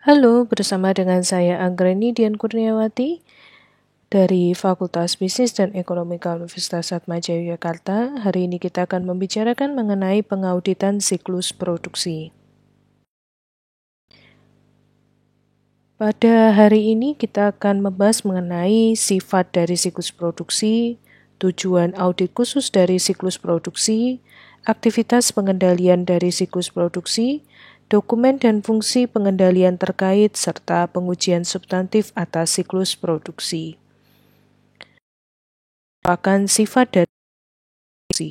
Halo, bersama dengan saya Anggreni Dian Kurniawati dari Fakultas Bisnis dan Ekonomika Universitas Atmajaya Yogyakarta. Hari ini kita akan membicarakan mengenai pengauditan siklus produksi. Pada hari ini kita akan membahas mengenai sifat dari siklus produksi, tujuan audit khusus dari siklus produksi, aktivitas pengendalian dari siklus produksi, dokumen dan fungsi pengendalian terkait, serta pengujian substantif atas siklus produksi. Merupakan sifat dari produksi.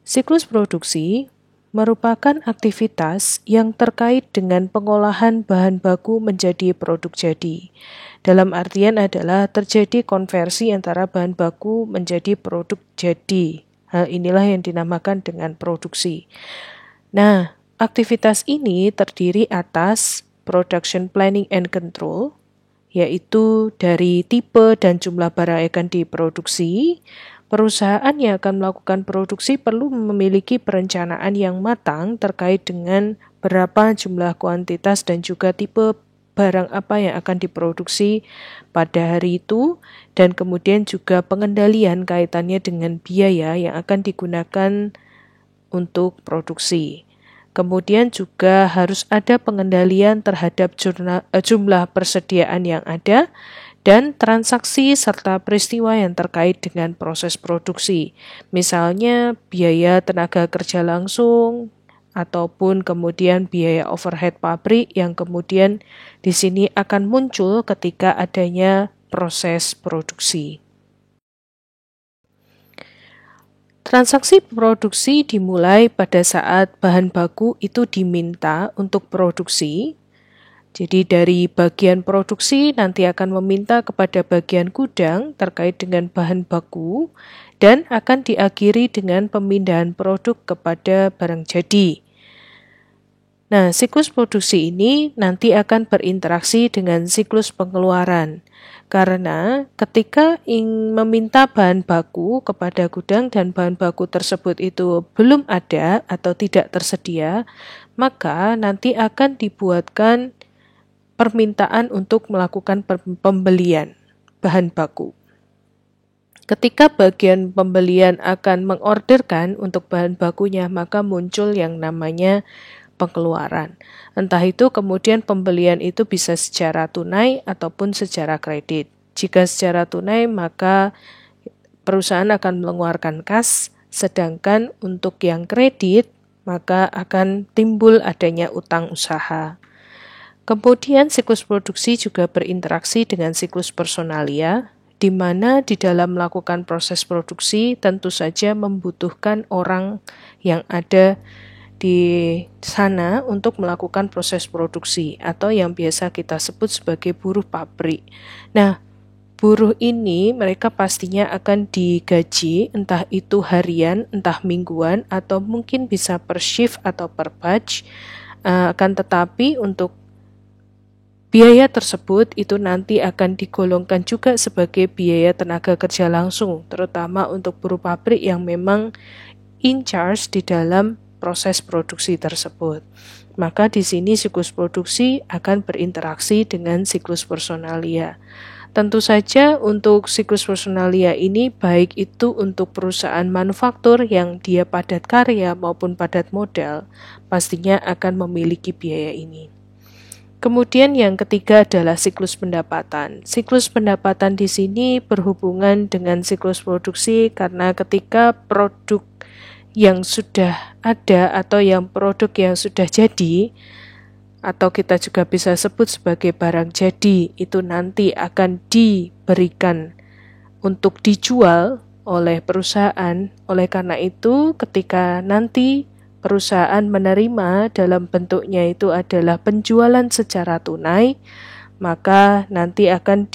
Siklus produksi merupakan aktivitas yang terkait dengan pengolahan bahan baku menjadi produk jadi. Dalam artian adalah terjadi konversi antara bahan baku menjadi produk jadi. Hal inilah yang dinamakan dengan produksi. Nah, aktivitas ini terdiri atas production planning and control, yaitu dari tipe dan jumlah barang yang akan diproduksi. Perusahaan yang akan melakukan produksi perlu memiliki perencanaan yang matang terkait dengan berapa jumlah kuantitas dan juga tipe barang apa yang akan diproduksi pada hari itu, dan kemudian juga pengendalian kaitannya dengan biaya yang akan digunakan untuk produksi. Kemudian juga harus ada pengendalian terhadap jumlah persediaan yang ada dan transaksi serta peristiwa yang terkait dengan proses produksi. Misalnya biaya tenaga kerja langsung ataupun kemudian biaya overhead pabrik yang kemudian di sini akan muncul ketika adanya proses produksi. Transaksi produksi dimulai pada saat bahan baku itu diminta untuk produksi. Jadi dari bagian produksi nanti akan meminta kepada bagian gudang terkait dengan bahan baku dan akan diakhiri dengan pemindahan produk kepada barang jadi. Nah, siklus produksi ini nanti akan berinteraksi dengan siklus pengeluaran. Karena ketika ingin meminta bahan baku kepada gudang dan bahan baku tersebut itu belum ada atau tidak tersedia, maka nanti akan dibuatkan permintaan untuk melakukan pembelian bahan baku. Ketika bagian pembelian akan mengorderkan untuk bahan bakunya, maka muncul yang namanya pengeluaran. Entah itu kemudian pembelian itu bisa secara tunai ataupun secara kredit. Jika secara tunai, maka perusahaan akan mengeluarkan kas, sedangkan untuk yang kredit, maka akan timbul adanya utang usaha. Kemudian siklus produksi juga berinteraksi dengan siklus personalia, di mana di dalam melakukan proses produksi tentu saja membutuhkan orang yang ada di sana untuk melakukan proses produksi atau yang biasa kita sebut sebagai buruh pabrik. Nah, buruh ini mereka pastinya akan digaji entah itu harian, entah mingguan, atau mungkin bisa per shift atau per batch. Akan tetapi untuk biaya tersebut itu nanti akan digolongkan juga sebagai biaya tenaga kerja langsung, terutama untuk buruh pabrik yang memang in charge di dalam proses produksi tersebut. Maka di sini siklus produksi akan berinteraksi dengan siklus personalia. Tentu saja untuk siklus personalia ini baik itu untuk perusahaan manufaktur yang dia padat karya maupun padat modal, pastinya akan memiliki biaya ini. Kemudian yang ketiga adalah siklus pendapatan. Siklus pendapatan di sini berhubungan dengan siklus produksi karena ketika produk yang sudah ada atau yang produk yang sudah jadi atau kita juga bisa sebut sebagai barang jadi itu nanti akan diberikan untuk dijual oleh perusahaan. Oleh karena itu ketika nanti perusahaan menerima dalam bentuknya itu adalah penjualan secara tunai, maka nanti akan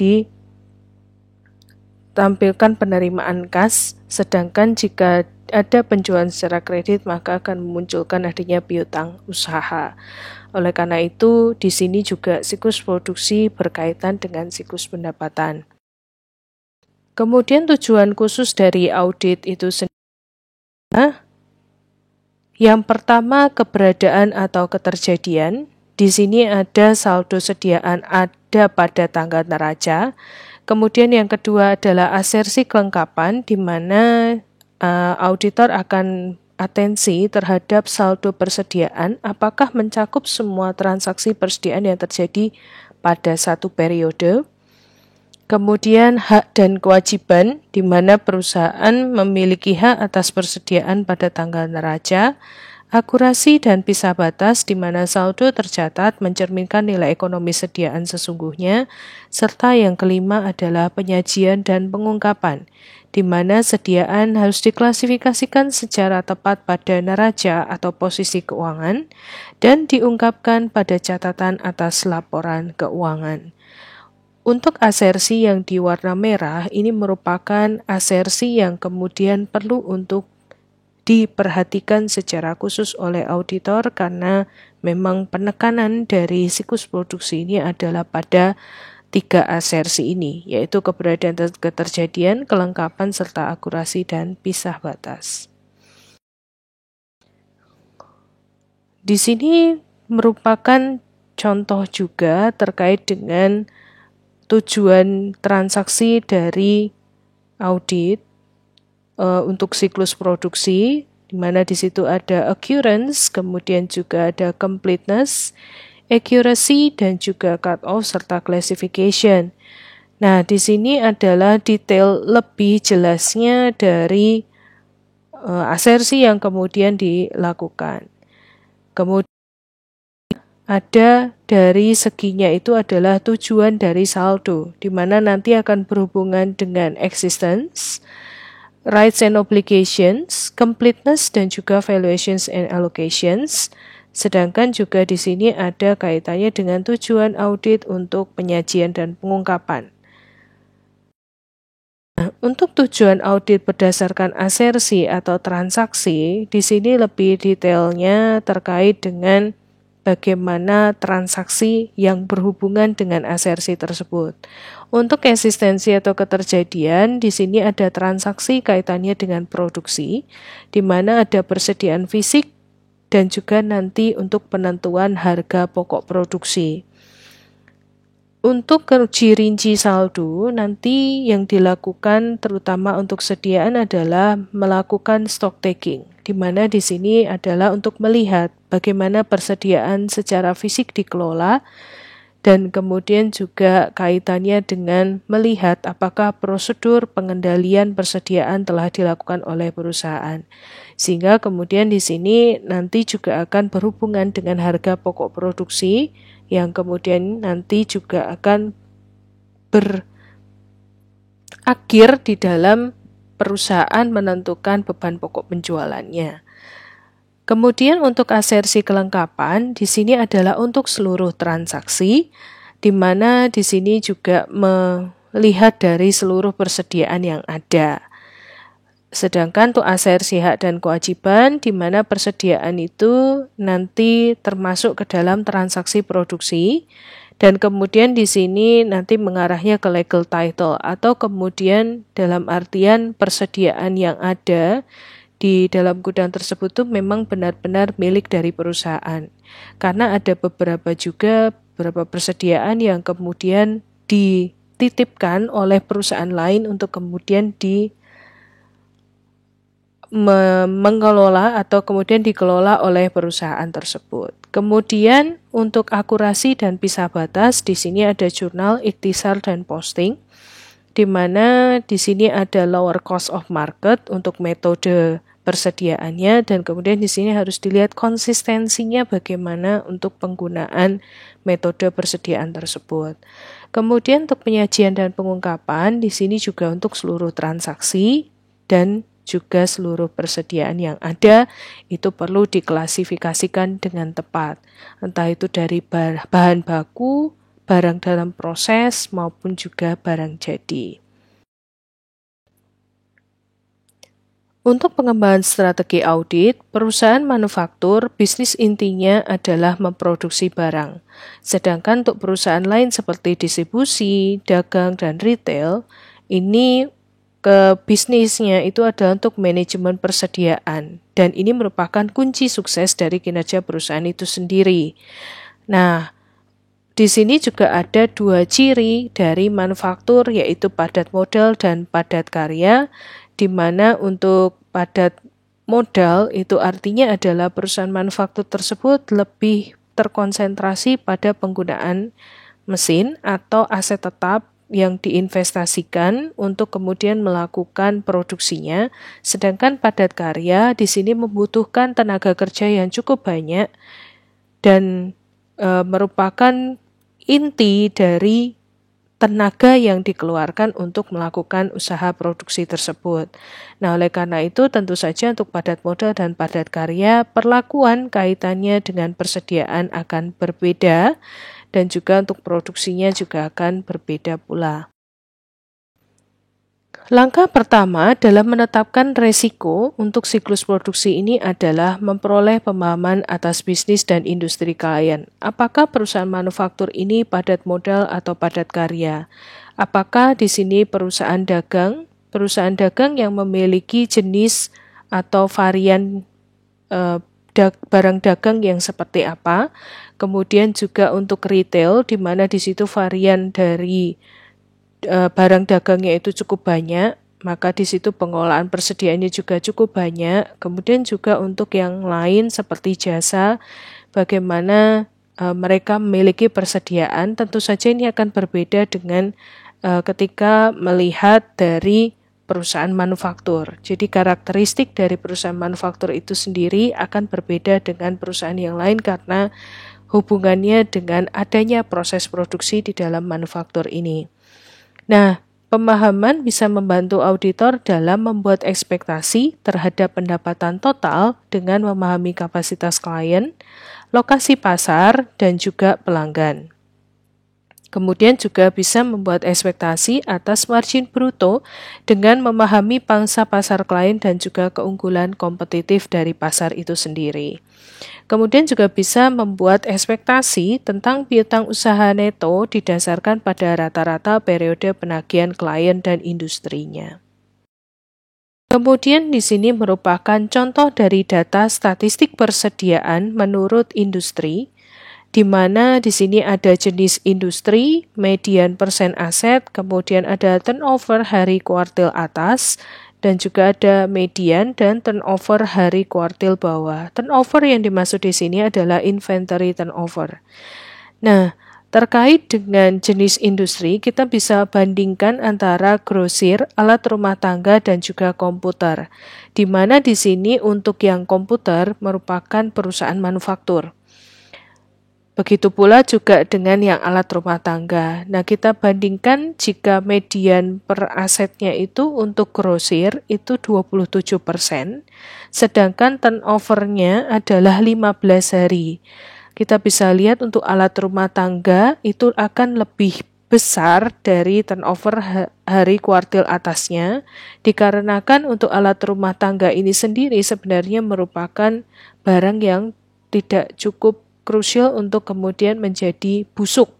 ditampilkan penerimaan kas, sedangkan jika ada penjualan secara kredit maka akan memunculkan adanya piutang usaha. Oleh karena itu, di sini juga siklus produksi berkaitan dengan siklus pendapatan. Kemudian tujuan khusus dari audit itu sendiri, yang pertama keberadaan atau keterjadian Di sini ada saldo sediaan ada pada tanggal neraca. Kemudian yang kedua adalah asersi kelengkapan, di mana auditor akan atensi terhadap saldo persediaan, apakah mencakup semua transaksi persediaan yang terjadi pada satu periode. Kemudian hak dan kewajiban, di mana perusahaan memiliki hak atas persediaan pada tanggal neraca. Akurasi dan pisah batas, di mana saldo tercatat mencerminkan nilai ekonomi sediaan sesungguhnya. Serta yang kelima adalah penyajian dan pengungkapan, di mana sediaan harus diklasifikasikan secara tepat pada neraca atau posisi keuangan dan diungkapkan pada catatan atas laporan keuangan. Untuk asersi yang di warna merah, ini merupakan asersi yang kemudian perlu untuk diperhatikan secara khusus oleh auditor, karena memang penekanan dari siklus produksi ini adalah pada 3 asersi ini, yaitu keberadaan keterjadian, kelengkapan, serta akurasi dan pisah batas. Di sini merupakan contoh juga terkait dengan tujuan transaksi dari audit untuk siklus produksi, di mana di situ ada occurrence, kemudian juga ada completeness, accuracy, dan juga cut-off serta classification. Nah, di sini adalah detail lebih jelasnya dari asersi yang kemudian dilakukan. Kemudian ada dari seginya itu adalah tujuan dari saldo, di mana nanti akan berhubungan dengan existence, rights and obligations, completeness, dan juga valuations and allocations. Sedangkan juga di sini ada kaitannya dengan tujuan audit untuk penyajian dan pengungkapan. Untuk tujuan audit berdasarkan asersi atau transaksi, di sini lebih detailnya terkait dengan bagaimana transaksi yang berhubungan dengan asersi tersebut. Untuk eksistensi atau keterjadian, di sini ada transaksi kaitannya dengan produksi, di mana ada persediaan fisik dan juga nanti untuk penentuan harga pokok produksi. Untuk uji rinci saldo, nanti yang dilakukan terutama untuk sediaan adalah melakukan stock taking, di mana di sini adalah untuk melihat bagaimana persediaan secara fisik dikelola, dan kemudian juga kaitannya dengan melihat apakah prosedur pengendalian persediaan telah dilakukan oleh perusahaan. Sehingga kemudian di sini nanti juga akan berhubungan dengan harga pokok produksi, yang kemudian nanti juga akan berakhir di dalam perusahaan menentukan beban pokok penjualannya. Kemudian untuk asersi kelengkapan, di sini adalah untuk seluruh transaksi, di mana di sini juga melihat dari seluruh persediaan yang ada. Sedangkan untuk asersi hak dan kewajiban, di mana persediaan itu nanti termasuk ke dalam transaksi produksi, dan kemudian di sini nanti mengarahnya ke legal title, atau kemudian dalam artian persediaan yang ada di dalam gudang tersebut itu memang benar-benar milik dari perusahaan. Karena ada beberapa persediaan yang kemudian dititipkan oleh perusahaan lain untuk kemudian mengelola atau kemudian dikelola oleh perusahaan tersebut. Kemudian untuk akurasi dan pisah batas, di sini ada jurnal, ikhtisar, dan posting, di mana di sini ada lower cost of market untuk metode persediaannya, dan kemudian di sini harus dilihat konsistensinya bagaimana untuk penggunaan metode persediaan tersebut. Kemudian untuk penyajian dan pengungkapan, di sini juga untuk seluruh transaksi dan juga seluruh persediaan yang ada itu perlu diklasifikasikan dengan tepat, entah itu dari bahan baku, barang dalam proses, maupun juga barang jadi. Untuk pengembangan strategi audit, perusahaan manufaktur bisnis intinya adalah memproduksi barang. Sedangkan untuk perusahaan lain seperti distribusi, dagang, dan retail, ini ke bisnisnya itu adalah untuk manajemen persediaan, dan ini merupakan kunci sukses dari kinerja perusahaan itu sendiri. Nah, di sini juga ada dua ciri dari manufaktur, yaitu padat modal dan padat karya, di mana untuk padat modal itu artinya adalah perusahaan manufaktur tersebut lebih terkonsentrasi pada penggunaan mesin atau aset tetap yang diinvestasikan untuk kemudian melakukan produksinya, sedangkan padat karya di sini membutuhkan tenaga kerja yang cukup banyak dan merupakan inti dari tenaga yang dikeluarkan untuk melakukan usaha produksi tersebut. Nah, oleh karena itu tentu saja untuk padat modal dan padat karya perlakuan kaitannya dengan persediaan akan berbeda dan juga untuk produksinya juga akan berbeda pula. Langkah pertama dalam menetapkan resiko untuk siklus produksi ini adalah memperoleh pemahaman atas bisnis dan industri klien. Apakah perusahaan manufaktur ini padat modal atau padat karya? Apakah di sini perusahaan dagang yang memiliki jenis atau varian barang dagang yang seperti apa? Kemudian juga untuk retail, di mana di situ varian dari barang dagangnya itu cukup banyak, maka di situ pengolahan persediaannya juga cukup banyak. Kemudian juga untuk yang lain seperti jasa, bagaimana mereka memiliki persediaan, tentu saja ini akan berbeda dengan ketika melihat dari perusahaan manufaktur. Jadi karakteristik dari perusahaan manufaktur itu sendiri akan berbeda dengan perusahaan yang lain karena hubungannya dengan adanya proses produksi di dalam manufaktur ini. Nah, pemahaman bisa membantu auditor dalam membuat ekspektasi terhadap pendapatan total dengan memahami kapasitas klien, lokasi pasar, dan juga pelanggan. Kemudian juga bisa membuat ekspektasi atas margin bruto dengan memahami pangsa pasar klien dan juga keunggulan kompetitif dari pasar itu sendiri. Kemudian juga bisa membuat ekspektasi tentang piutang usaha neto didasarkan pada rata-rata periode penagihan klien dan industrinya. Kemudian di sini merupakan contoh dari data statistik persediaan menurut industri, di mana di sini ada jenis industri, median persen aset, kemudian ada turnover hari kuartil atas, dan juga ada median dan turnover hari kuartil bawah. Turnover yang dimaksud di sini adalah inventory turnover. Nah, terkait dengan jenis industri, kita bisa bandingkan antara grosir, alat rumah tangga, dan juga komputer. Di mana di sini untuk yang komputer merupakan perusahaan manufaktur. Begitu pula juga dengan yang alat rumah tangga. Nah, kita bandingkan jika median per asetnya itu untuk grosir itu 27%, sedangkan turnovernya adalah 15 hari. Kita bisa lihat untuk alat rumah tangga itu akan lebih besar dari turnover hari kuartil atasnya, dikarenakan untuk alat rumah tangga ini sendiri sebenarnya merupakan barang yang tidak cukup krusial untuk kemudian menjadi busuk.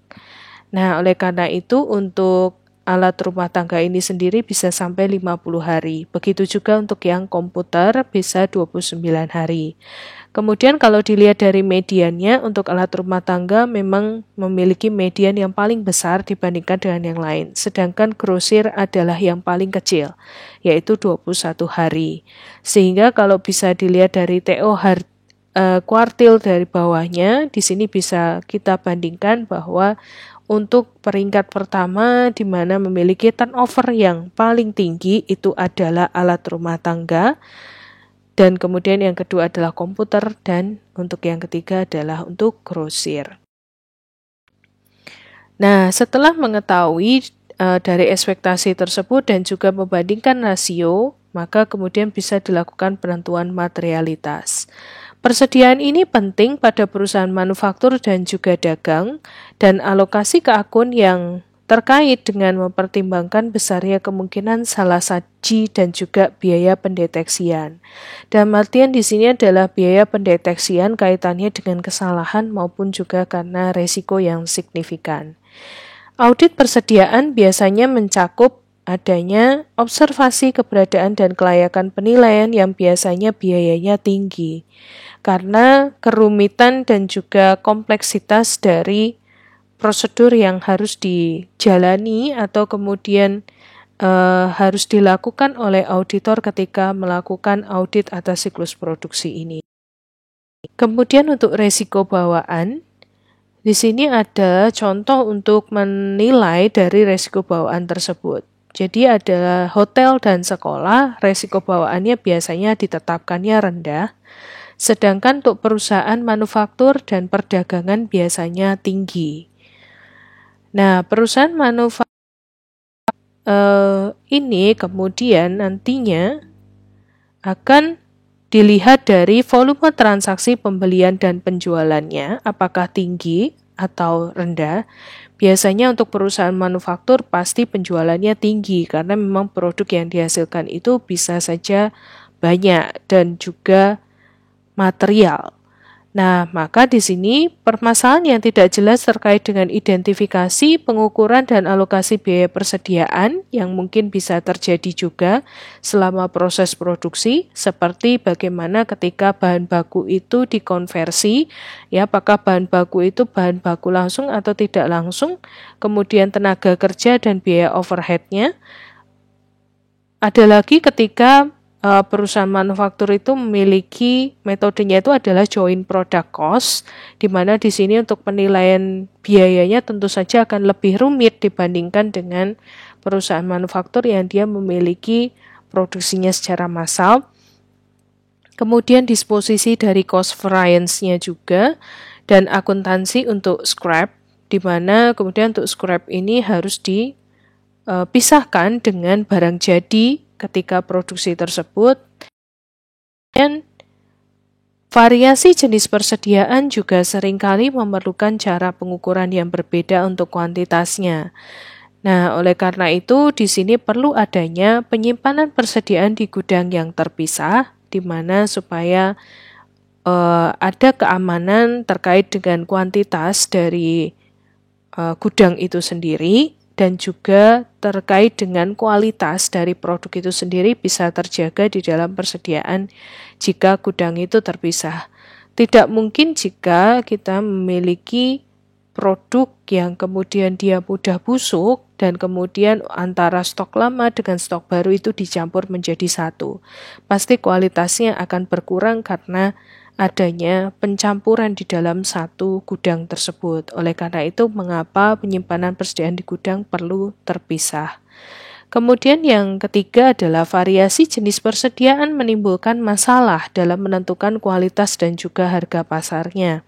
Nah, oleh karena itu untuk alat rumah tangga ini sendiri bisa sampai 50 hari. Begitu juga untuk yang komputer bisa 29 hari. Kemudian kalau dilihat dari mediannya, untuk alat rumah tangga memang memiliki median yang paling besar dibandingkan dengan yang lain. Sedangkan grosir adalah yang paling kecil, yaitu 21 hari. Sehingga kalau bisa dilihat dari TO kuartil dari bawahnya, di sini bisa kita bandingkan bahwa untuk peringkat pertama di mana memiliki turnover yang paling tinggi itu adalah alat rumah tangga, dan kemudian yang kedua adalah komputer, dan untuk yang ketiga adalah untuk grosir. Nah, setelah mengetahui dari ekspektasi tersebut dan juga membandingkan rasio, maka kemudian bisa dilakukan penentuan materialitas. Persediaan ini penting pada perusahaan manufaktur dan juga dagang, dan alokasi ke akun yang terkait dengan mempertimbangkan besarnya kemungkinan salah saji dan juga biaya pendeteksian. Dalam artian di sini adalah biaya pendeteksian kaitannya dengan kesalahan maupun juga karena resiko yang signifikan. Audit persediaan biasanya mencakup adanya observasi keberadaan dan kelayakan penilaian yang biasanya biayanya tinggi. karena kerumitan dan juga kompleksitas dari prosedur yang harus dijalani atau kemudian harus dilakukan oleh auditor ketika melakukan audit atas siklus produksi ini. Kemudian untuk resiko bawaan, di sini ada contoh untuk menilai dari resiko bawaan tersebut. Jadi ada hotel dan sekolah, resiko bawaannya biasanya ditetapkannya rendah, sedangkan untuk perusahaan manufaktur dan perdagangan biasanya tinggi. Nah, perusahaan manufaktur ini kemudian nantinya akan dilihat dari volume transaksi pembelian dan penjualannya, apakah tinggi atau rendah. Biasanya untuk perusahaan manufaktur pasti penjualannya tinggi karena memang produk yang dihasilkan itu bisa saja banyak dan juga material. Nah, maka di sini permasalahan yang tidak jelas terkait dengan identifikasi, pengukuran, dan alokasi biaya persediaan yang mungkin bisa terjadi juga selama proses produksi, seperti bagaimana ketika bahan baku itu dikonversi, ya, apakah bahan baku itu bahan baku langsung atau tidak langsung, kemudian tenaga kerja dan biaya overhead-nya. Ada lagi ketika perusahaan manufaktur itu memiliki metodenya itu adalah joint product cost, di mana di sini untuk penilaian biayanya tentu saja akan lebih rumit dibandingkan dengan perusahaan manufaktur yang dia memiliki produksinya secara massal. Kemudian disposisi dari cost variance-nya juga, dan akuntansi untuk scrap, di mana kemudian untuk scrap ini harus dipisahkan dengan barang jadi ketika produksi tersebut. Dan variasi jenis persediaan juga seringkali memerlukan cara pengukuran yang berbeda untuk kuantitasnya. Nah, oleh karena itu di sini perlu adanya penyimpanan persediaan di gudang yang terpisah, di mana supaya ada keamanan terkait dengan kuantitas dari gudang itu sendiri, dan juga terkait dengan kualitas dari produk itu sendiri bisa terjaga di dalam persediaan jika gudang itu terpisah. Tidak mungkin jika kita memiliki produk yang kemudian dia mudah busuk dan kemudian antara stok lama dengan stok baru itu dicampur menjadi satu. Pasti kualitasnya akan berkurang karena adanya pencampuran di dalam satu gudang tersebut. Oleh karena itu, mengapa penyimpanan persediaan di gudang perlu terpisah. Kemudian yang ketiga adalah variasi jenis persediaan menimbulkan masalah dalam menentukan kualitas dan juga harga pasarnya.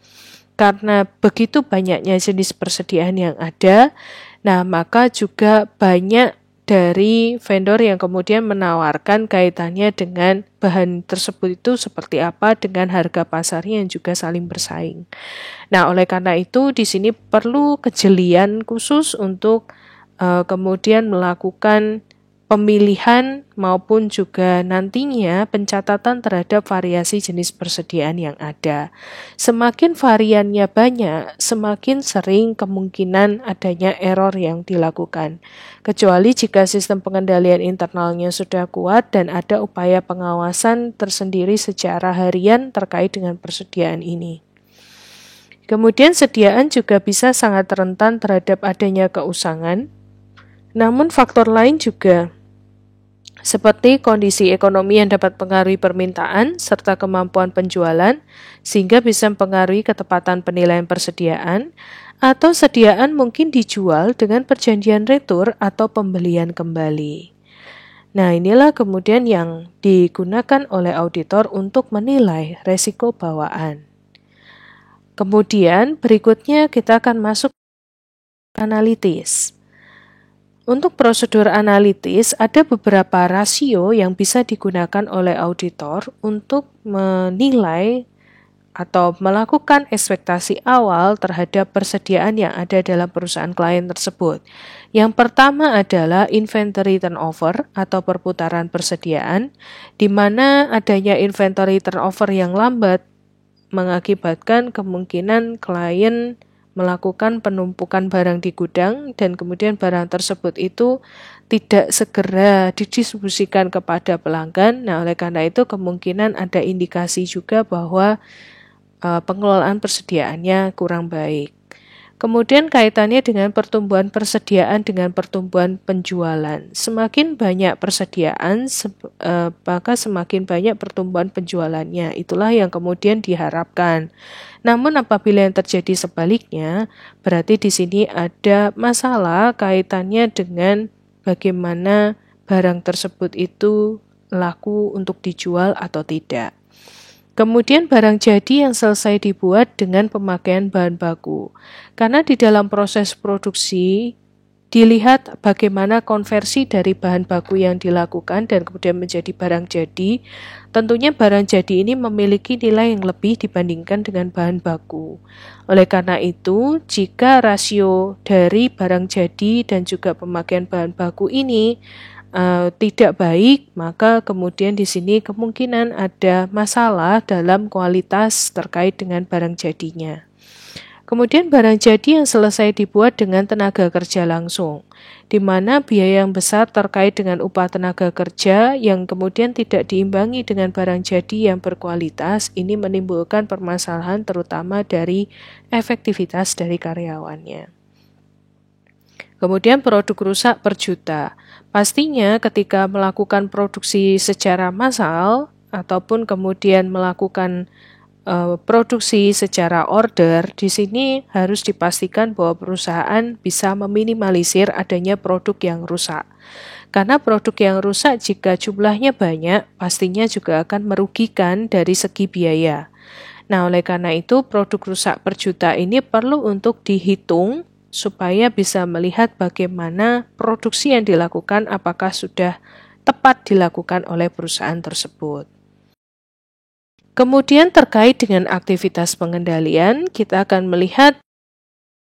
Karena begitu banyaknya jenis persediaan yang ada, nah maka juga banyak dari vendor yang kemudian menawarkan kaitannya dengan bahan tersebut itu seperti apa dengan harga pasarnya yang juga saling bersaing. Nah, oleh karena itu di sini perlu kejelian khusus untuk kemudian melakukan pemilihan maupun juga nantinya pencatatan terhadap variasi jenis persediaan yang ada. Semakin variannya banyak, semakin sering kemungkinan adanya error yang dilakukan. Kecuali jika sistem pengendalian internalnya sudah kuat dan ada upaya pengawasan tersendiri secara harian terkait dengan persediaan ini. Kemudian sediaan juga bisa sangat rentan terhadap adanya keusangan. Namun faktor lain juga seperti kondisi ekonomi yang dapat mempengaruhi permintaan serta kemampuan penjualan sehingga bisa mempengaruhi ketepatan penilaian persediaan, atau sediaan mungkin dijual dengan perjanjian retur atau pembelian kembali. Nah, inilah kemudian yang digunakan oleh auditor untuk menilai resiko bawaan. Kemudian berikutnya kita akan masuk analitis. Untuk prosedur analitis, ada beberapa rasio yang bisa digunakan oleh auditor untuk menilai atau melakukan ekspektasi awal terhadap persediaan yang ada dalam perusahaan klien tersebut. Yang pertama adalah inventory turnover atau perputaran persediaan, di mana adanya inventory turnover yang lambat mengakibatkan kemungkinan klien melakukan penumpukan barang di gudang dan kemudian barang tersebut itu tidak segera didistribusikan kepada pelanggan. Nah, oleh karena itu kemungkinan ada indikasi juga bahwa pengelolaan persediaannya kurang baik. Kemudian kaitannya dengan pertumbuhan persediaan dengan pertumbuhan penjualan. Semakin banyak persediaan, maka semakin banyak pertumbuhan penjualannya. Itulah yang kemudian diharapkan. Namun apabila yang terjadi sebaliknya, berarti di sini ada masalah kaitannya dengan bagaimana barang tersebut itu laku untuk dijual atau tidak. Kemudian barang jadi yang selesai dibuat dengan pemakaian bahan baku. Karena di dalam proses produksi dilihat bagaimana konversi dari bahan baku yang dilakukan dan kemudian menjadi barang jadi. Tentunya barang jadi ini memiliki nilai yang lebih dibandingkan dengan bahan baku. Oleh karena itu, jika rasio dari barang jadi dan juga pemakaian bahan baku ini tidak baik, maka kemudian di sini kemungkinan ada masalah dalam kualitas terkait dengan barang jadinya. Kemudian barang jadi yang selesai dibuat dengan tenaga kerja langsung, di mana biaya yang besar terkait dengan upah tenaga kerja yang kemudian tidak diimbangi dengan barang jadi yang berkualitas, ini menimbulkan permasalahan terutama dari efektivitas dari karyawannya. Kemudian produk rusak per juta. Pastinya ketika melakukan produksi secara massal ataupun kemudian melakukan produksi secara order, di sini harus dipastikan bahwa perusahaan bisa meminimalisir adanya produk yang rusak. Karena produk yang rusak jika jumlahnya banyak, pastinya juga akan merugikan dari segi biaya. Nah, oleh karena itu produk rusak per juta ini perlu untuk dihitung supaya bisa melihat bagaimana produksi yang dilakukan apakah sudah tepat dilakukan oleh perusahaan tersebut. Kemudian terkait dengan aktivitas pengendalian, kita akan melihat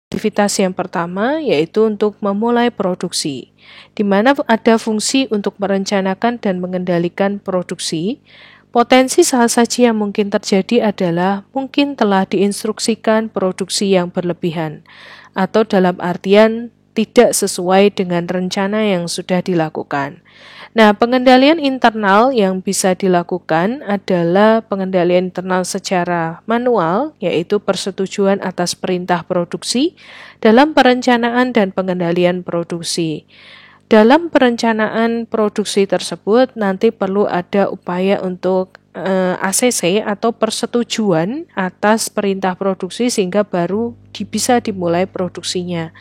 aktivitas yang pertama yaitu untuk memulai produksi, di mana ada fungsi untuk merencanakan dan mengendalikan produksi. Potensi salah satu yang mungkin terjadi adalah mungkin telah diinstruksikan produksi yang berlebihan, atau dalam artian tidak sesuai dengan rencana yang sudah dilakukan. Nah, pengendalian internal yang bisa dilakukan adalah pengendalian internal secara manual, yaitu persetujuan atas perintah produksi dalam perencanaan dan pengendalian produksi. Dalam perencanaan produksi tersebut nanti perlu ada upaya untuk ACC atau persetujuan atas perintah produksi sehingga baru bisa dimulai produksinya.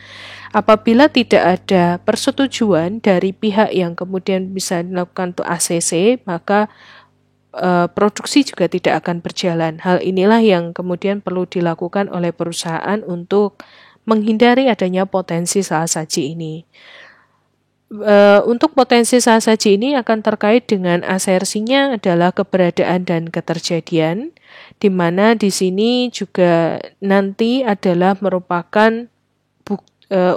Apabila tidak ada persetujuan dari pihak yang kemudian bisa dilakukan untuk ACC, maka produksi juga tidak akan berjalan. Hal inilah yang kemudian perlu dilakukan oleh perusahaan untuk menghindari adanya potensi salah saji ini. Untuk potensi salah saji ini akan terkait dengan asersinya adalah keberadaan dan keterjadian, di mana di sini juga nanti adalah merupakan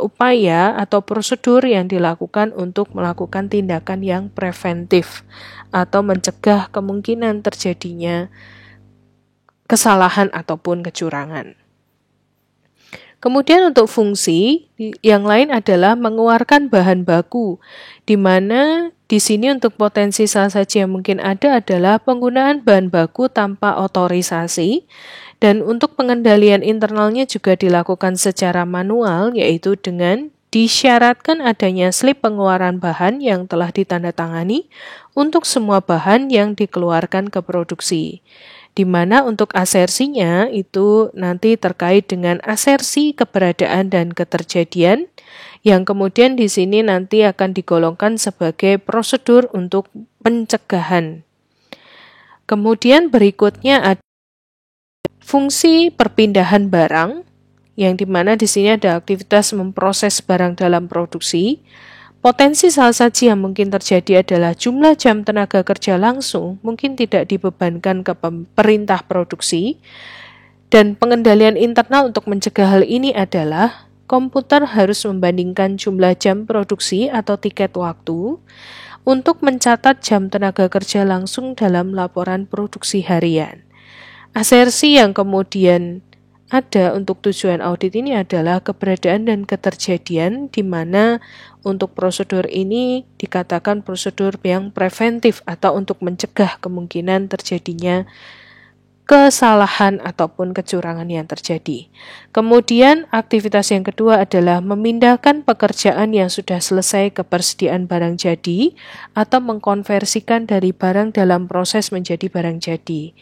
upaya atau prosedur yang dilakukan untuk melakukan tindakan yang preventif atau mencegah kemungkinan terjadinya kesalahan ataupun kecurangan. Kemudian untuk fungsi yang lain adalah mengeluarkan bahan baku, di mana di sini untuk potensi salah satu yang mungkin ada adalah penggunaan bahan baku tanpa otorisasi, dan untuk pengendalian internalnya juga dilakukan secara manual, yaitu dengan disyaratkan adanya slip pengeluaran bahan yang telah ditandatangani untuk semua bahan yang dikeluarkan ke produksi. Di mana untuk asersinya itu nanti terkait dengan asersi keberadaan dan keterjadian yang kemudian di sini nanti akan digolongkan sebagai prosedur untuk pencegahan. Kemudian berikutnya ada fungsi perpindahan barang yang dimana di sini ada aktivitas memproses barang dalam produksi. Potensi salah satu yang mungkin terjadi adalah jumlah jam tenaga kerja langsung mungkin tidak dibebankan ke perintah produksi, dan pengendalian internal untuk mencegah hal ini adalah komputer harus membandingkan jumlah jam produksi atau tiket waktu untuk mencatat jam tenaga kerja langsung dalam laporan produksi harian. Asersi yang kemudian ada untuk tujuan audit ini adalah keberadaan dan keterjadian, di mana untuk prosedur ini dikatakan prosedur yang preventif atau untuk mencegah kemungkinan terjadinya kesalahan ataupun kecurangan yang terjadi. Kemudian aktivitas yang kedua adalah memindahkan pekerjaan yang sudah selesai ke persediaan barang jadi atau mengkonversikan dari barang dalam proses menjadi barang jadi.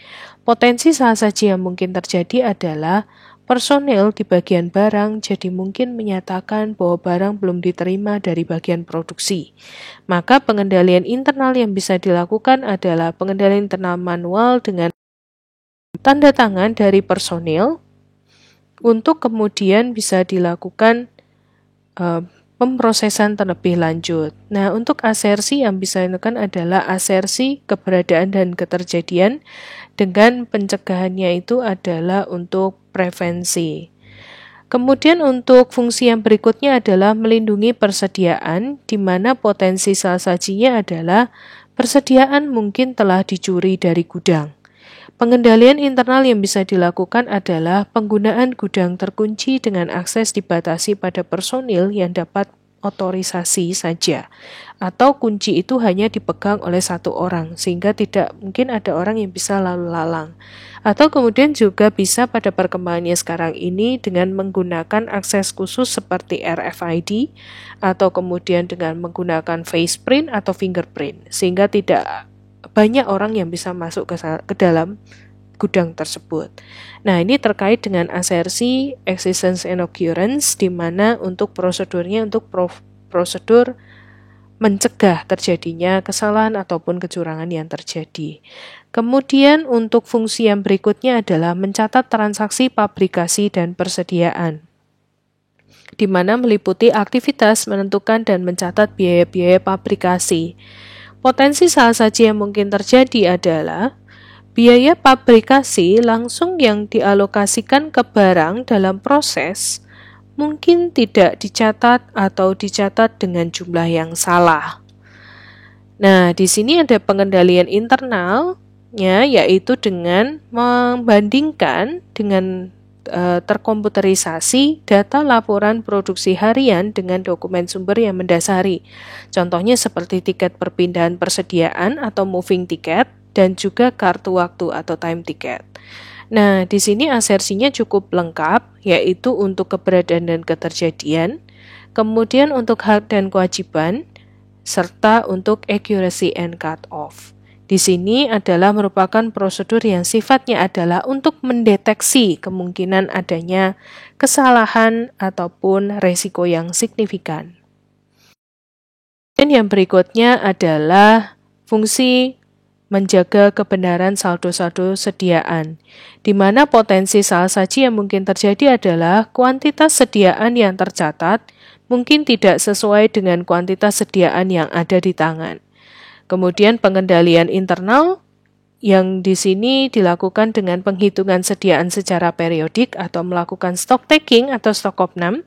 Potensi salah satu yang mungkin terjadi adalah personel di bagian barang jadi mungkin menyatakan bahwa barang belum diterima dari bagian produksi. Maka pengendalian internal yang bisa dilakukan adalah pengendalian internal manual dengan tanda tangan dari personil untuk kemudian bisa dilakukan pemrosesan terlebih lanjut. Nah, untuk asersi yang bisa dilakukan adalah asersi keberadaan dan keterjadian dengan pencegahannya itu adalah untuk prevensi. Kemudian untuk fungsi yang berikutnya adalah melindungi persediaan, di mana potensi salah satunya adalah persediaan mungkin telah dicuri dari gudang. Pengendalian internal yang bisa dilakukan adalah penggunaan gudang terkunci dengan akses dibatasi pada personil yang dapat otorisasi saja, atau kunci itu hanya dipegang oleh satu orang sehingga tidak mungkin ada orang yang bisa lalu lalang. Atau kemudian juga bisa pada perkembangannya sekarang ini dengan menggunakan akses khusus seperti RFID atau kemudian dengan menggunakan face print atau fingerprint sehingga tidak banyak orang yang bisa masuk ke dalam gudang tersebut. Nah, ini terkait dengan asersi, existence and occurrence, di mana untuk prosedurnya untuk prosedur mencegah terjadinya kesalahan ataupun kecurangan yang terjadi. Kemudian untuk fungsi yang berikutnya adalah mencatat transaksi pabrikasi dan persediaan, di mana meliputi aktivitas menentukan dan mencatat biaya-biaya pabrikasi. Potensi salah satu yang mungkin terjadi adalah biaya pabrikasi langsung yang dialokasikan ke barang dalam proses mungkin tidak dicatat atau dicatat dengan jumlah yang salah. Nah, di sini ada pengendalian internalnya, yaitu dengan membandingkan dengan terkomputerisasi data laporan produksi harian dengan dokumen sumber yang mendasari. Contohnya seperti tiket perpindahan persediaan atau moving ticket dan juga kartu waktu atau time ticket. Nah, di sini asersinya cukup lengkap, yaitu untuk keberadaan dan keterjadian, kemudian untuk hak dan kewajiban, serta untuk accuracy and cut-off. Di sini adalah merupakan prosedur yang sifatnya adalah untuk mendeteksi kemungkinan adanya kesalahan ataupun resiko yang signifikan. Dan yang berikutnya adalah fungsi menjaga kebenaran saldo-saldo sediaan, di mana potensi salah satu yang mungkin terjadi adalah kuantitas sediaan yang tercatat mungkin tidak sesuai dengan kuantitas sediaan yang ada di tangan. Kemudian pengendalian internal yang di sini dilakukan dengan penghitungan sediaan secara periodik atau melakukan stock taking atau stock opnam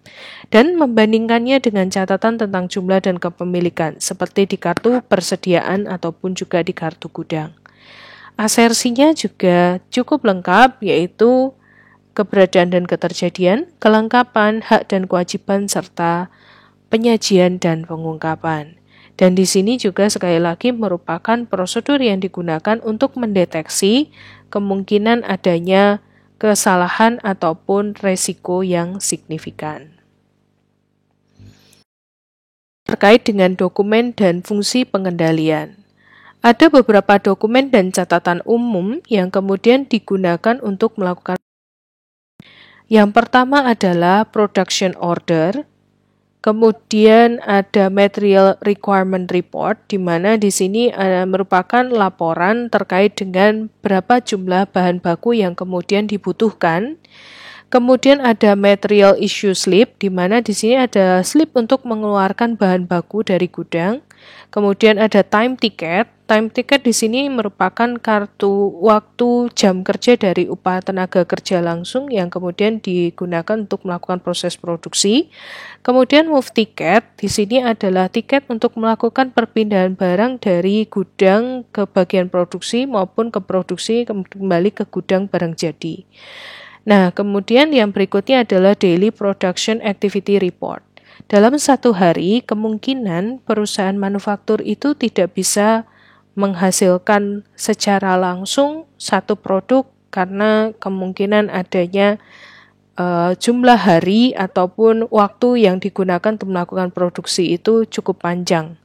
dan membandingkannya dengan catatan tentang jumlah dan kepemilikan seperti di kartu persediaan ataupun juga di kartu gudang. Asersinya juga cukup lengkap, yaitu keberadaan dan keterjadian, kelengkapan, hak dan kewajiban, serta penyajian dan pengungkapan. Dan di sini juga sekali lagi merupakan prosedur yang digunakan untuk mendeteksi kemungkinan adanya kesalahan ataupun resiko yang signifikan. Terkait dengan dokumen dan fungsi pengendalian, ada beberapa dokumen dan catatan umum yang kemudian digunakan untuk melakukan. Yang pertama adalah production order. Kemudian ada Material Requirement Report, di mana di sini merupakan laporan terkait dengan berapa jumlah bahan baku yang kemudian dibutuhkan. Kemudian ada Material Issue Slip, di mana di sini ada slip untuk mengeluarkan bahan baku dari gudang. Kemudian ada Time Ticket. Time Ticket di sini merupakan kartu waktu jam kerja dari upah tenaga kerja langsung yang kemudian digunakan untuk melakukan proses produksi. Kemudian Move Ticket di sini adalah tiket untuk melakukan perpindahan barang dari gudang ke bagian produksi maupun ke produksi kembali ke gudang barang jadi. Nah, kemudian yang berikutnya adalah Daily Production Activity Report. Dalam satu hari, kemungkinan perusahaan manufaktur itu tidak bisa menghasilkan secara langsung satu produk karena kemungkinan adanya jumlah hari ataupun waktu yang digunakan untuk melakukan produksi itu cukup panjang.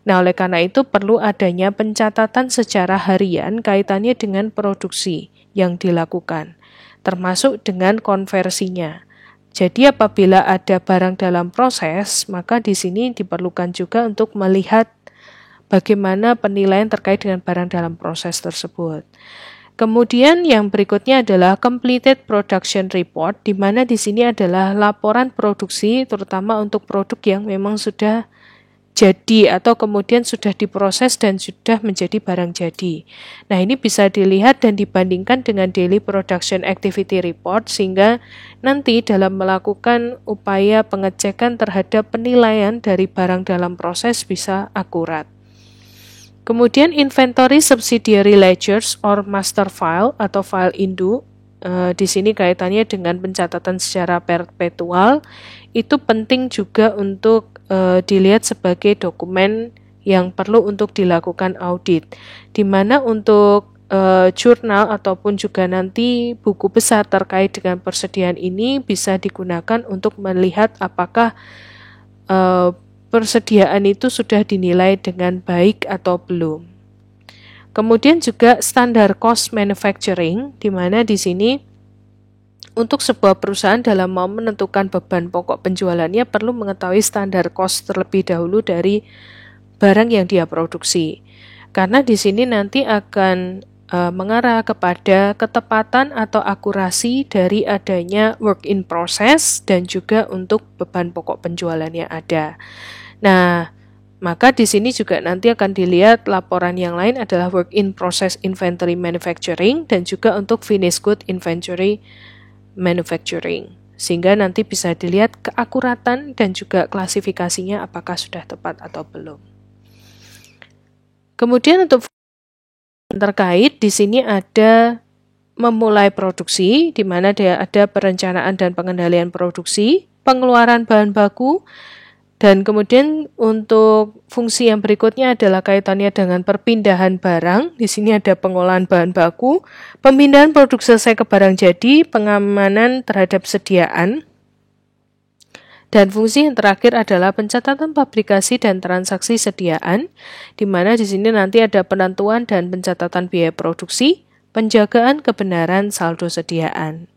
Nah, oleh karena itu perlu adanya pencatatan secara harian kaitannya dengan produksi yang dilakukan, termasuk dengan konversinya. Jadi apabila ada barang dalam proses, maka di sini diperlukan juga untuk melihat bagaimana penilaian terkait dengan barang dalam proses tersebut. Kemudian yang berikutnya adalah Completed Production Report, di mana di sini adalah laporan produksi, terutama untuk produk yang memang sudah jadi atau kemudian sudah diproses dan sudah menjadi barang jadi. Nah, ini bisa dilihat dan dibandingkan dengan Daily Production Activity Report, sehingga nanti dalam melakukan upaya pengecekan terhadap penilaian dari barang dalam proses bisa akurat. Kemudian Inventory Subsidiary Ledgers or Master File atau file induk, di sini kaitannya dengan pencatatan secara perpetual, itu penting juga untuk dilihat sebagai dokumen yang perlu untuk dilakukan audit, di mana untuk jurnal ataupun juga nanti buku besar terkait dengan persediaan ini bisa digunakan untuk melihat apakah persediaan itu sudah dinilai dengan baik atau belum. Kemudian juga standar cost manufacturing, di mana di sini untuk sebuah perusahaan dalam mau menentukan beban pokok penjualannya perlu mengetahui standar cost terlebih dahulu dari barang yang dia produksi. Karena di sini nanti akan mengarah kepada ketepatan atau akurasi dari adanya work in process dan juga untuk beban pokok penjualannya ada. Nah, maka di sini juga nanti akan dilihat laporan yang lain adalah work in process inventory manufacturing dan juga untuk finished good inventory manufacturing. Sehingga nanti bisa dilihat keakuratan dan juga klasifikasinya apakah sudah tepat atau belum. Kemudian untuk terkait di sini ada memulai produksi, di mana ada perencanaan dan pengendalian produksi, pengeluaran bahan baku, dan kemudian untuk fungsi yang berikutnya adalah kaitannya dengan perpindahan barang. Di sini ada pengolahan bahan baku, pemindahan produk selesai ke barang jadi, pengamanan terhadap sediaan. Dan fungsi yang terakhir adalah pencatatan pabrikasi dan transaksi sediaan, di mana di sini nanti ada penentuan dan pencatatan biaya produksi, penjagaan kebenaran saldo sediaan.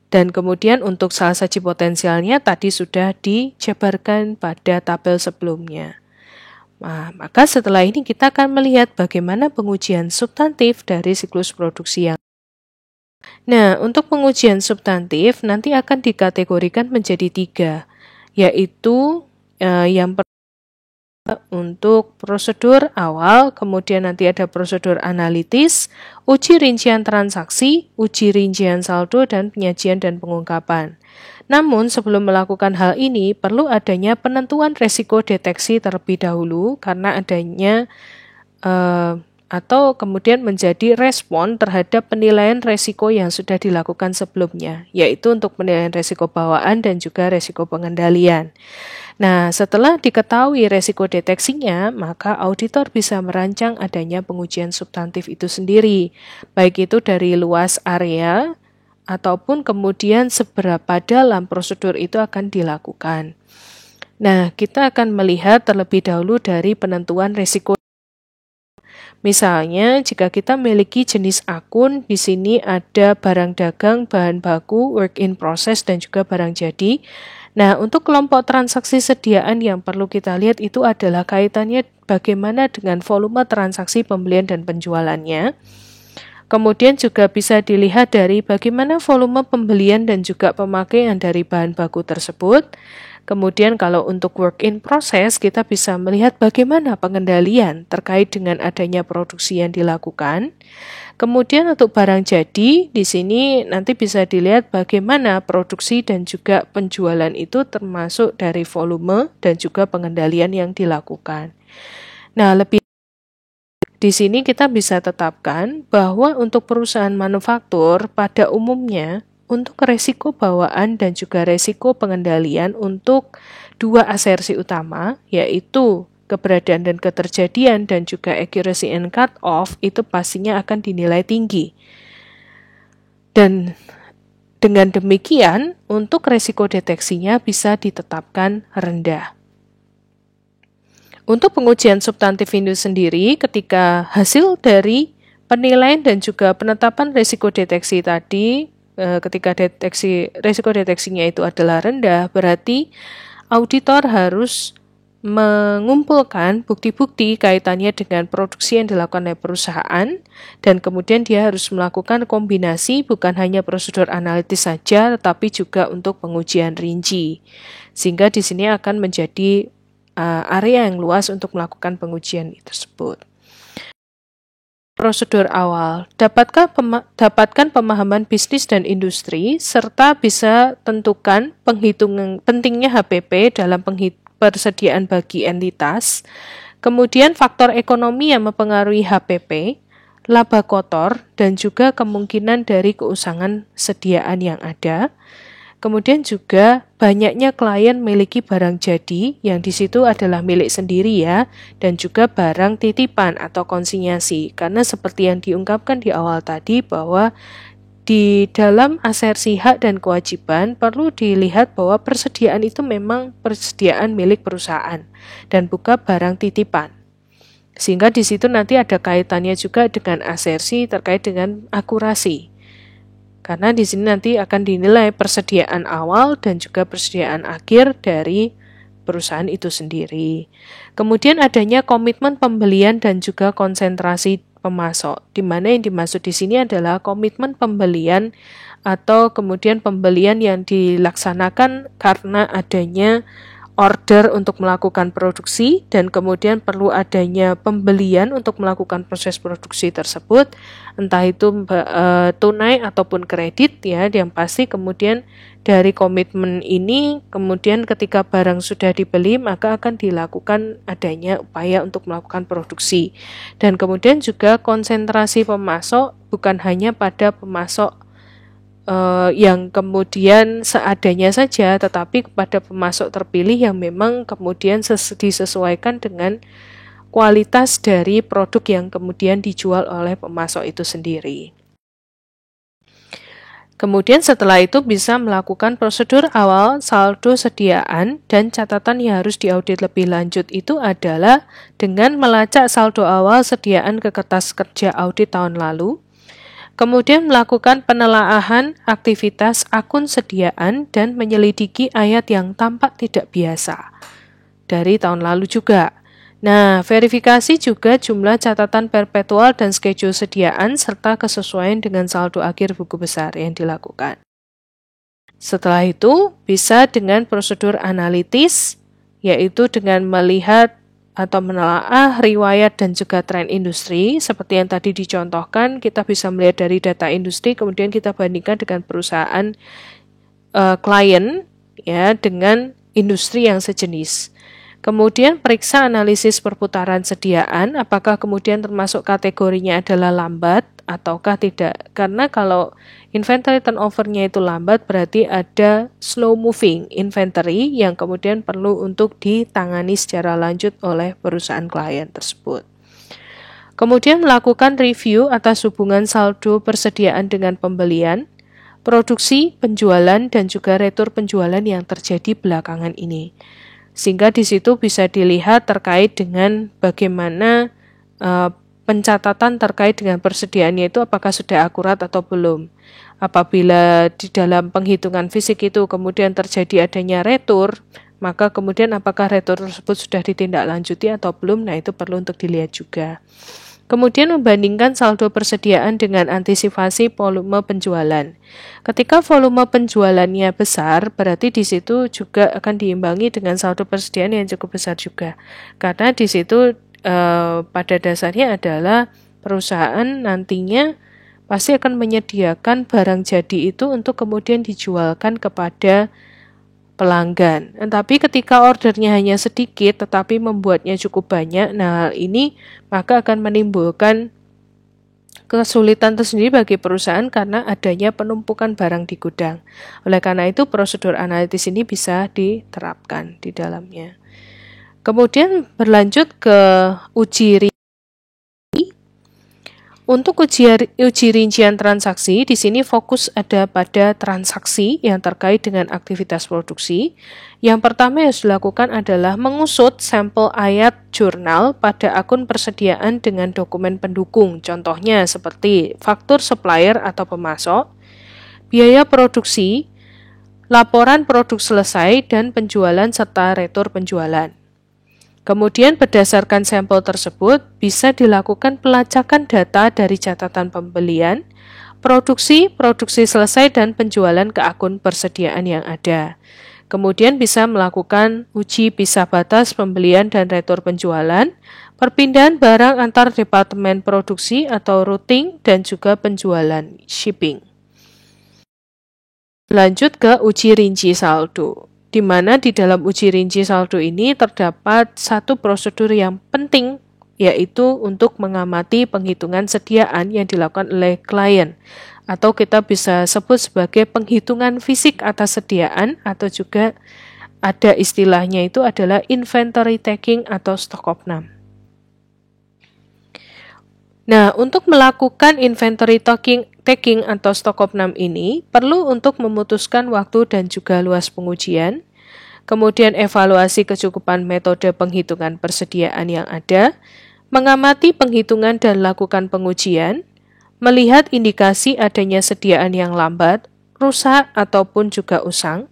Dan kemudian untuk salah saji potensialnya tadi sudah dijabarkan pada tabel sebelumnya. Nah, maka setelah ini kita akan melihat bagaimana pengujian substantif dari siklus produksi yang. Nah, untuk pengujian substantif nanti akan dikategorikan menjadi 3, yaitu yang pertama untuk prosedur awal, kemudian nanti ada prosedur analitis, uji rincian transaksi, uji rincian saldo, dan penyajian dan pengungkapan. Namun sebelum melakukan hal ini perlu adanya penentuan resiko deteksi terlebih dahulu karena adanya atau kemudian menjadi respon terhadap penilaian resiko yang sudah dilakukan sebelumnya, yaitu untuk penilaian resiko bawaan dan juga resiko pengendalian. Nah, setelah diketahui resiko deteksinya, maka auditor bisa merancang adanya pengujian substantif itu sendiri, baik itu dari luas area ataupun kemudian seberapa dalam prosedur itu akan dilakukan. Nah, kita akan melihat terlebih dahulu dari penentuan resiko. Misalnya, jika kita memiliki jenis akun, di sini ada barang dagang, bahan baku, work in process, dan juga barang jadi. Nah, untuk kelompok transaksi sediaan yang perlu kita lihat itu adalah kaitannya bagaimana dengan volume transaksi pembelian dan penjualannya. Kemudian juga bisa dilihat dari bagaimana volume pembelian dan juga pemakaian dari bahan baku tersebut. Kemudian kalau untuk work in process, kita bisa melihat bagaimana pengendalian terkait dengan adanya produksi yang dilakukan. Kemudian untuk barang jadi, di sini nanti bisa dilihat bagaimana produksi dan juga penjualan itu termasuk dari volume dan juga pengendalian yang dilakukan. Nah, di sini kita bisa tetapkan bahwa untuk perusahaan manufaktur pada umumnya untuk resiko bawaan dan juga resiko pengendalian untuk dua asersi utama, yaitu keberadaan dan keterjadian dan juga accuracy and cut off, itu pastinya akan dinilai tinggi. Dan dengan demikian, untuk resiko deteksinya bisa ditetapkan rendah. Untuk pengujian substantif itu sendiri, ketika hasil dari penilaian dan juga penetapan resiko deteksi tadi, ketika resiko deteksinya itu adalah rendah, berarti auditor harus mengumpulkan bukti-bukti kaitannya dengan produksi yang dilakukan oleh perusahaan, dan kemudian dia harus melakukan kombinasi bukan hanya prosedur analitis saja, tetapi juga untuk pengujian rinci. Sehingga di sini akan menjadi area yang luas untuk melakukan pengujian tersebut. Prosedur awal, dapatkan pemahaman bisnis dan industri, serta bisa tentukan penghitungan pentingnya HPP dalam persediaan bagi entitas, kemudian faktor ekonomi yang mempengaruhi HPP, laba kotor, dan juga kemungkinan dari keusangan sediaan yang ada. Kemudian juga banyaknya klien memiliki barang jadi yang di situ adalah milik sendiri ya, dan juga barang titipan atau konsinyasi. Karena seperti yang diungkapkan di awal tadi bahwa di dalam asersi hak dan kewajiban perlu dilihat bahwa persediaan itu memang persediaan milik perusahaan dan bukan barang titipan. Sehingga di situ nanti ada kaitannya juga dengan asersi terkait dengan akurasi. Karena di sini nanti akan dinilai persediaan awal dan juga persediaan akhir dari perusahaan itu sendiri. Kemudian adanya komitmen pembelian dan juga konsentrasi pemasok, di mana yang dimaksud di sini adalah komitmen pembelian atau kemudian pembelian yang dilaksanakan karena adanya order untuk melakukan produksi dan kemudian perlu adanya pembelian untuk melakukan proses produksi tersebut, entah itu tunai ataupun kredit ya, yang pasti kemudian dari komitmen ini kemudian ketika barang sudah dibeli maka akan dilakukan adanya upaya untuk melakukan produksi. Dan kemudian juga konsentrasi pemasok bukan hanya pada pemasok yang kemudian seadanya saja, tetapi kepada pemasok terpilih yang memang kemudian disesuaikan dengan kualitas dari produk yang kemudian dijual oleh pemasok itu sendiri. Kemudian setelah itu bisa melakukan prosedur awal saldo sediaan, dan catatan yang harus diaudit lebih lanjut itu adalah dengan melacak saldo awal sediaan ke kertas kerja audit tahun lalu. Kemudian melakukan penelaahan aktivitas akun sediaan dan menyelidiki ayat yang tampak tidak biasa dari tahun lalu juga. Nah, verifikasi juga jumlah catatan perpetual dan schedule sediaan serta kesesuaian dengan saldo akhir buku besar yang dilakukan. Setelah itu, bisa dengan prosedur analitis, yaitu dengan melihat atau menelaah riwayat dan juga tren industri. Seperti yang tadi dicontohkan, kita bisa melihat dari data industri, kemudian kita bandingkan dengan perusahaan klien ya, dengan industri yang sejenis. Kemudian periksa analisis perputaran sediaan, apakah kemudian termasuk kategorinya adalah lambat ataukah tidak. Karena kalau inventory turnover-nya itu lambat, berarti ada slow moving inventory yang kemudian perlu untuk ditangani secara lanjut oleh perusahaan klien tersebut. Kemudian melakukan review atas hubungan saldo persediaan dengan pembelian, produksi, penjualan, dan juga retur penjualan yang terjadi belakangan ini. Sehingga di situ bisa dilihat terkait dengan bagaimana pencatatan terkait dengan persediaannya itu apakah sudah akurat atau belum. Apabila di dalam penghitungan fisik itu kemudian terjadi adanya retur, maka kemudian apakah retur tersebut sudah ditindaklanjuti atau belum, nah itu perlu untuk dilihat juga. Kemudian membandingkan saldo persediaan dengan antisipasi volume penjualan. Ketika volume penjualannya besar, berarti di situ juga akan diimbangi dengan saldo persediaan yang cukup besar juga. Karena di situ pada dasarnya adalah perusahaan nantinya pasti akan menyediakan barang jadi itu untuk kemudian dijualkan kepada pelanggan. Tapi ketika ordernya hanya sedikit tetapi membuatnya cukup banyak, nah hal ini maka akan menimbulkan kesulitan tersendiri bagi perusahaan karena adanya penumpukan barang di gudang. Oleh karena itu, prosedur analitis ini bisa diterapkan di dalamnya. Kemudian berlanjut ke uji rinci. Untuk uji rincian transaksi, di sini fokus ada pada transaksi yang terkait dengan aktivitas produksi. Yang pertama yang harus dilakukan adalah mengusut sampel ayat jurnal pada akun persediaan dengan dokumen pendukung. Contohnya seperti faktur supplier atau pemasok, biaya produksi, laporan produk selesai, dan penjualan serta retur penjualan. Kemudian berdasarkan sampel tersebut bisa dilakukan pelacakan data dari catatan pembelian, produksi selesai dan penjualan ke akun persediaan yang ada. Kemudian bisa melakukan uji pisah batas pembelian dan retur penjualan, perpindahan barang antar departemen produksi atau routing, dan juga penjualan shipping. Lanjut ke uji rinci saldo, di mana di dalam uji rinci saldo ini terdapat satu prosedur yang penting, yaitu untuk mengamati penghitungan sediaan yang dilakukan oleh klien, atau kita bisa sebut sebagai penghitungan fisik atas sediaan, atau juga ada istilahnya itu adalah inventory taking atau stock opnam. Nah, untuk melakukan inventory taking atau stock opnam ini perlu untuk memutuskan waktu dan juga luas pengujian, kemudian evaluasi kecukupan metode penghitungan persediaan yang ada, mengamati penghitungan dan lakukan pengujian, melihat indikasi adanya sediaan yang lambat, rusak ataupun juga usang,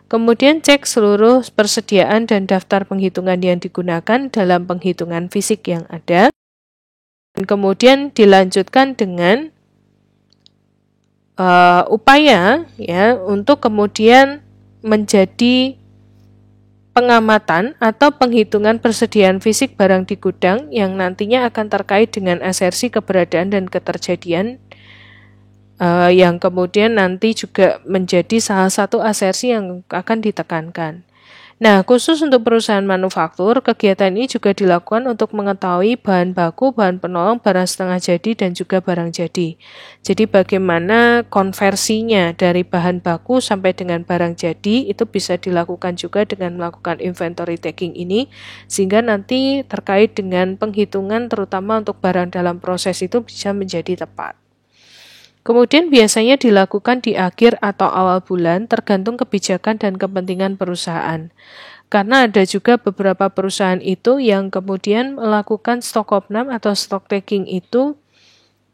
kemudian cek seluruh persediaan dan daftar penghitungan yang digunakan dalam penghitungan fisik yang ada, dan kemudian dilanjutkan dengan upaya ya untuk kemudian menjadi pengamatan atau penghitungan persediaan fisik barang di gudang yang nantinya akan terkait dengan asersi keberadaan dan keterjadian yang kemudian nanti juga menjadi salah satu asersi yang akan ditekankan. Nah, khusus untuk perusahaan manufaktur, kegiatan ini juga dilakukan untuk mengetahui bahan baku, bahan penolong, barang setengah jadi, dan juga barang jadi. Jadi bagaimana konversinya dari bahan baku sampai dengan barang jadi, itu bisa dilakukan juga dengan melakukan inventory taking ini, sehingga nanti terkait dengan penghitungan terutama untuk barang dalam proses itu bisa menjadi tepat. Kemudian biasanya dilakukan di akhir atau awal bulan tergantung kebijakan dan kepentingan perusahaan. Karena ada juga beberapa perusahaan itu yang kemudian melakukan stock opnam atau stock taking itu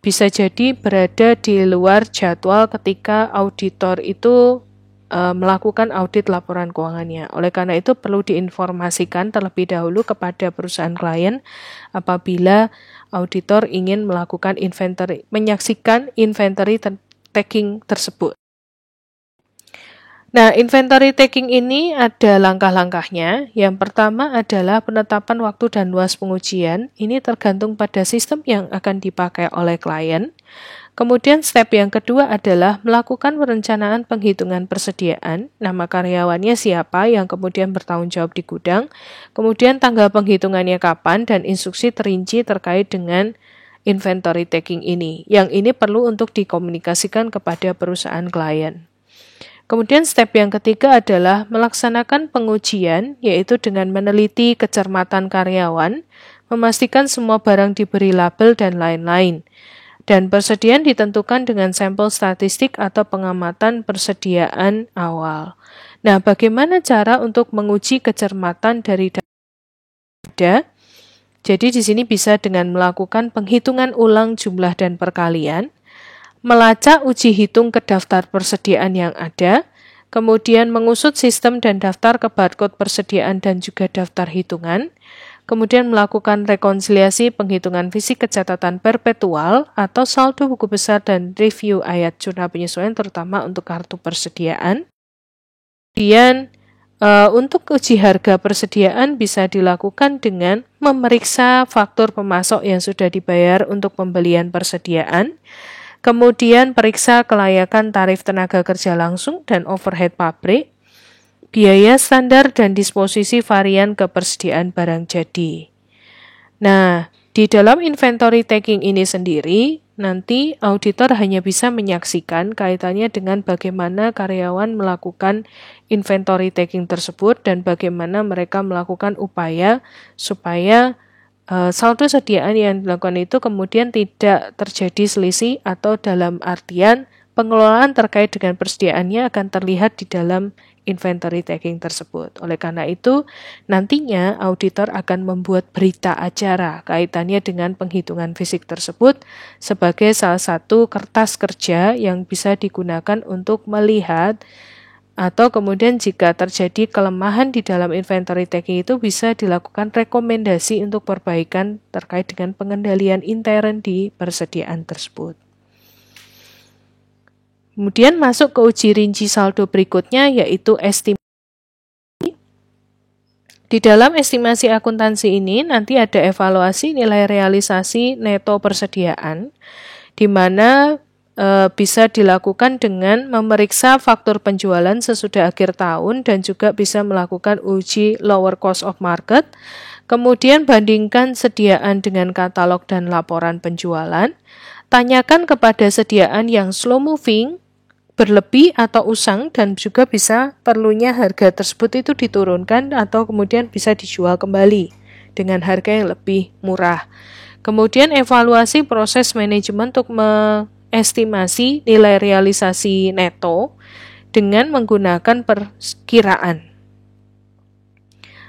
bisa jadi berada di luar jadwal ketika auditor itu melakukan audit laporan keuangannya. Oleh karena itu perlu diinformasikan terlebih dahulu kepada perusahaan klien apabila auditor ingin melakukan menyaksikan inventory taking tersebut. Nah, inventory taking ini ada langkah-langkahnya. Yang pertama adalah penetapan waktu dan luas pengujian. Ini tergantung pada sistem yang akan dipakai oleh klien. Kemudian step yang kedua adalah melakukan perencanaan penghitungan persediaan, nama karyawannya siapa yang kemudian bertanggung jawab di gudang, kemudian tanggal penghitungannya kapan, dan instruksi terinci terkait dengan inventory taking ini. Yang ini perlu untuk dikomunikasikan kepada perusahaan klien. Kemudian step yang ketiga adalah melaksanakan pengujian, yaitu dengan meneliti kecermatan karyawan, memastikan semua barang diberi label, dan lain-lain. Dan persediaan ditentukan dengan sampel statistik atau pengamatan persediaan awal. Nah, bagaimana cara untuk menguji kecermatan dari data? Jadi di sini bisa dengan melakukan penghitungan ulang jumlah dan perkalian, melacak uji hitung ke daftar persediaan yang ada, kemudian mengusut sistem dan daftar ke barcode persediaan dan juga daftar hitungan, kemudian melakukan rekonsiliasi penghitungan fisik ke catatan perpetual atau saldo buku besar dan review ayat jurnal penyesuaian terutama untuk kartu persediaan. Kemudian untuk uji harga persediaan bisa dilakukan dengan memeriksa faktur pemasok yang sudah dibayar untuk pembelian persediaan, kemudian periksa kelayakan tarif tenaga kerja langsung dan overhead pabrik, biaya standar dan disposisi varian kepersediaan barang jadi. Nah, Di dalam inventory taking ini sendiri, nanti auditor hanya bisa menyaksikan kaitannya dengan bagaimana karyawan melakukan inventory taking tersebut dan bagaimana mereka melakukan upaya supaya saldo sediaan yang dilakukan itu kemudian tidak terjadi selisih atau dalam artian pengelolaan terkait dengan persediaannya akan terlihat di dalam inventory taking tersebut. Oleh karena itu, nantinya auditor akan membuat berita acara kaitannya dengan penghitungan fisik tersebut sebagai salah satu kertas kerja yang bisa digunakan untuk melihat atau kemudian jika terjadi kelemahan di dalam inventory taking itu bisa dilakukan rekomendasi untuk perbaikan terkait dengan pengendalian intern di persediaan tersebut. Kemudian masuk ke uji rinci saldo berikutnya yaitu estimasi. Di dalam estimasi akuntansi ini nanti ada evaluasi nilai realisasi neto persediaan di mana bisa dilakukan dengan memeriksa faktur penjualan sesudah akhir tahun dan juga bisa melakukan uji lower cost of market. Kemudian bandingkan sediaan dengan katalog dan laporan penjualan. Tanyakan kepada sediaan yang slow moving, berlebih atau usang dan juga bisa perlunya harga tersebut itu diturunkan atau kemudian bisa dijual kembali dengan harga yang lebih murah. Kemudian evaluasi proses manajemen untuk estimasi nilai realisasi neto dengan menggunakan perkiraan.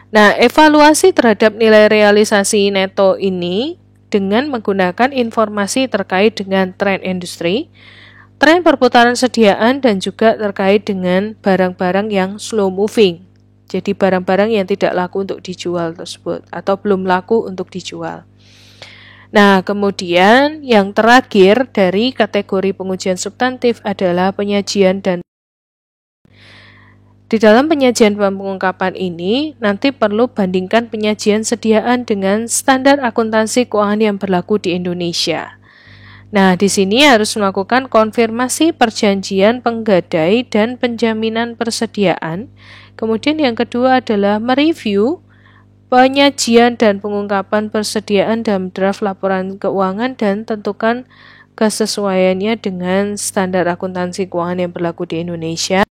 Nah, evaluasi terhadap nilai realisasi neto ini dengan menggunakan informasi terkait dengan tren industri, tren perputaran sediaan dan juga terkait dengan barang-barang yang slow moving. Jadi barang-barang yang tidak laku untuk dijual tersebut atau belum laku untuk dijual. Nah, kemudian yang terakhir dari kategori pengujian substantif adalah penyajian dan di dalam penyajian dan pengungkapan ini nanti perlu bandingkan penyajian sediaan dengan standar akuntansi keuangan yang berlaku di Indonesia. Nah, di sini harus melakukan konfirmasi perjanjian penggadai dan penjaminan persediaan. Kemudian yang kedua adalah mereview penyajian dan pengungkapan persediaan dalam draft laporan keuangan dan tentukan kesesuaiannya dengan standar akuntansi keuangan yang berlaku di Indonesia.